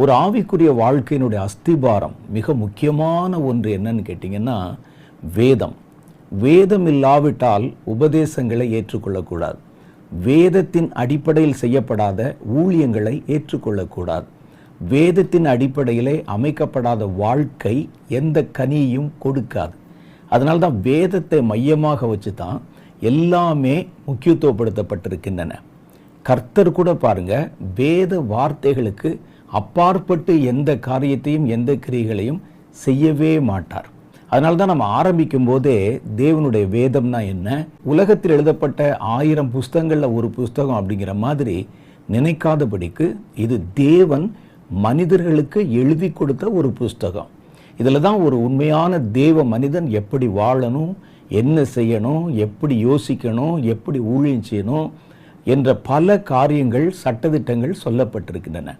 ஒரு ஆவிக்குரிய வாழ்க்கையினுடைய அஸ்திபாரம் மிக முக்கியமான ஒன்று என்னன்னு கேட்டிங்கன்னா வேதம். வேதம் இல்லாவிட்டால் உபதேசங்களை ஏற்றுக்கொள்ளக்கூடாது. வேதத்தின் அடிப்படையில் செய்யப்படாத ஊழியங்களை ஏற்றுக்கொள்ளக்கூடாது. வேதத்தின் அடிப்படையிலே அமைக்கப்படாத வாழ்க்கை எந்த கனியையும் கொடுக்காது. அதனால்தான் வேதத்தை மையமாக வச்சு தான் எல்லாமே முக்கியத்துவப்படுத்தப்பட்டிருக்கின்றன. கர்த்தர் கூட பாருங்க, வேத வார்த்தைகளுக்கு அப்பாற்பட்டு எந்த காரியத்தையும் எந்த கிரியைகளையும் செய்யவே மாட்டார். அதனால தான் நம்ம ஆரம்பிக்கும் போதே தேவனுடைய வேதம்னா என்ன, உலகத்தில் எழுதப்பட்ட 1000 புஸ்தகங்களில் ஒரு புஸ்தகம் அப்படிங்கிற மாதிரி நினைக்காதபடிக்கு இது தேவன் மனிதர்களுக்கு எழுதி கொடுத்த ஒரு புஸ்தகம். இதில் தான் ஒரு உண்மையான தேவ மனிதன் எப்படி வாழணும், என்ன செய்யணும், எப்படி யோசிக்கணும், எப்படி ஊழியம் செய்யணும் என்ற பல காரியங்கள் சட்டதிட்டங்கள் சொல்லப்பட்டிருக்கின்றன.